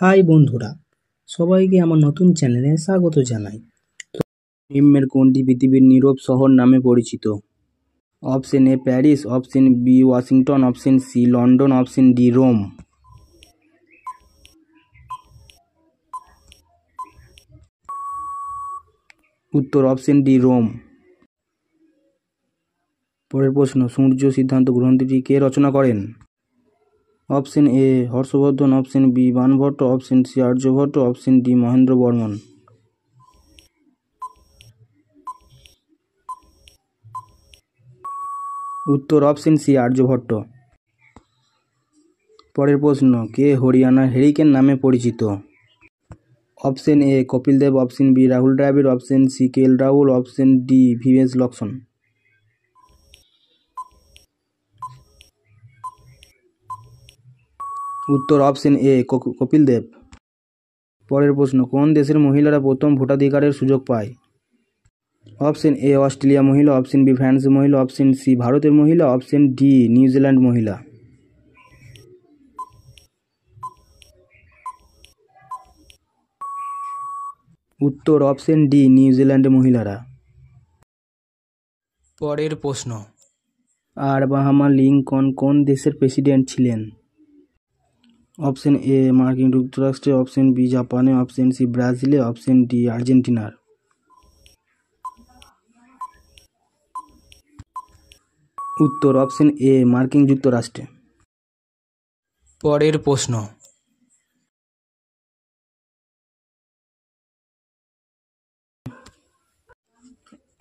High বন্ধুরা, সবাইকে আমার নতুন চ্যানেলে স্বাগত জানাই। নিম্নের কোনটি পৃথিবীর নীরব শহর নামে পরিচিত? Option A Paris, option B Washington, option C London, option D Rome. উত্তর অপশন ডি রোম। পরের প্রশ্ন, সূর্য সিদ্ধান্ত গ্রন্থটি কে রচনা করেন? Option A Harshavardhana, option B Banabhatta, option C Aryabhata, option D Mahendra Varman. উত্তর অপশন সি আর্যভট্ট। পরের প্রশ্ন, কে হরিয়ানার হেরিকেন নামে পরিচিত? Option A Kapil Dev, option B Rahul Dravid, option C K L Rahul, option D VVS Laxman. উত্তর অপশন এ কপিল দেব। পরের প্রশ্ন, কোন দেশের মহিলারা প্রথম ভোটাধিকারের সুযোগ পায়? অপশন এ অস্ট্রেলিয়া মহিলা, অপশন বি ফ্রান্স মহিলা, অপশন সি ভারতের মহিলা, অপশন ডি নিউজিল্যান্ড মহিলা। উত্তর অপশন ডি নিউজিল্যান্ডের মহিলারা। পরের প্রশ্ন, আব্রাহাম লিঙ্কন কোন দেশের প্রেসিডেন্ট ছিলেন? অপশন এ মার্কিন যুক্তরাষ্ট্রে, অপশন বি জাপানে, অপশন সি ব্রাজিলে, অপশন ডি আর্জেন্টিনার। উত্তর অপশন এ মার্কিন যুক্তরাষ্ট্রে। পরের প্রশ্ন,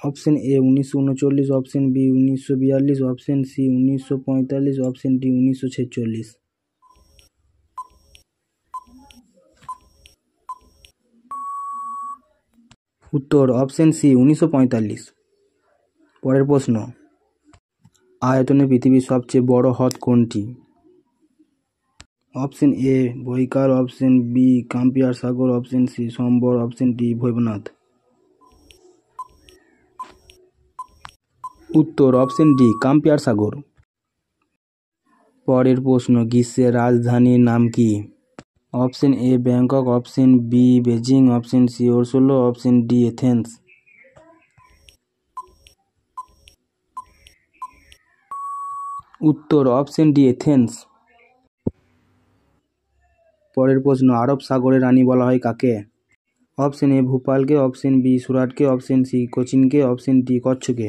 option A 1939, option B 1942, option C 1945, option D 1946। উত্তর অপশন সি 1945। পরের প্রশ্ন, আয়তনে পৃথিবীর সবচেয়ে বড় হ্রদ কোনটি? Option A Baikal, option B Caspian সাগর, option C Sambhar, option D ভৈবনাথ। উত্তর অপশন ডি কাস্পিয়ান সাগর। পরের প্রশ্ন, গ্রিসের রাজধানীর নাম কি? Option A Bangkok, option B Beijing, option C Oslo, option D Athens. উত্তর অপশন ডি এথেন্স। পরের প্রশ্ন, আরব সাগরের রানী বলা হয় কাকে? অপশন এ ভোপালকে, অপশন বি সুরাটকে, অপশন সি কোচিনকে, অপশন ডি কচ্ছকে।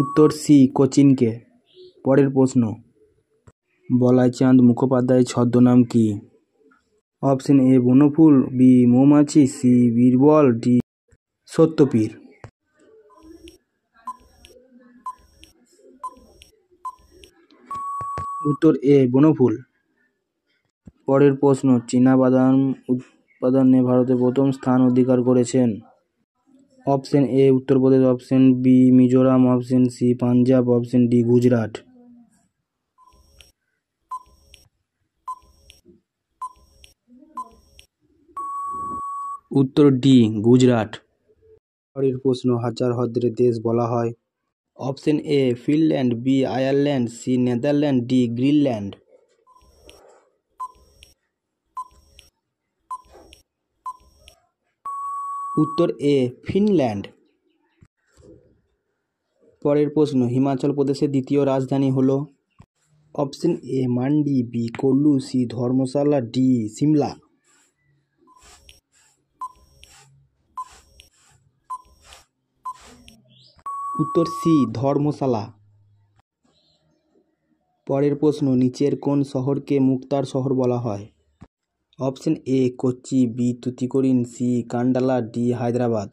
উত্তর সি কোচিনকে। পরের প্রশ্ন, বলাইচাঁদ মুখোপাধ্যায়ের ছদ্মনাম কি? Option A Banaphool, B Moumachhi, C Birbal, D Satyapir. উত্তর এ বনফুল। পরের প্রশ্ন, চীনাবাদাম উৎপাদনে ভারতে প্রথম স্থান অধিকার করেছেন? Option A Uttar Pradesh, option B Mizoram, option C Punjab, option D Gujarat. উত্তর ডি গুজরাট। পরের প্রশ্ন, হাজার হ্রদের দেশ বলা হয়? Option A Finland, B Ireland, C Netherland, D Greenland. উত্তর এ ফিনল্যান্ড। পরের প্রশ্ন, হিমাচল প্রদেশের দ্বিতীয় রাজধানী হলো? Option A Mandi, B Kullu, C Dharamshala, D Shimla. উত্তর সি ধর্মশালা। পরের প্রশ্ন, নিচের কোন শহরকে মুক্তার শহর বলা হয়? Option A Kochi, B Tuticorin, C Kandla, D Hyderabad.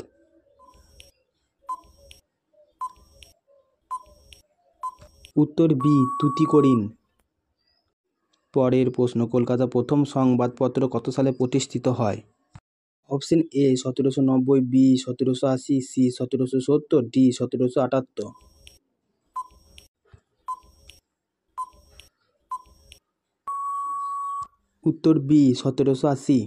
উত্তর বি তুতিকোরিন। পরের প্রশ্ন, কলকাতা প্রথম সংবাদপত্র কত সালে প্রতিষ্ঠিত হয়? Option A 1790, B 1780, C 1770, D 1778। উত্তর বি 1780।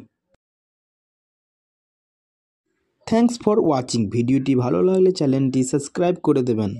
Thanks for watching. ভিডিওটি ভালো লাগলে চ্যানেলটি সাবস্ক্রাইব করে দেবেন।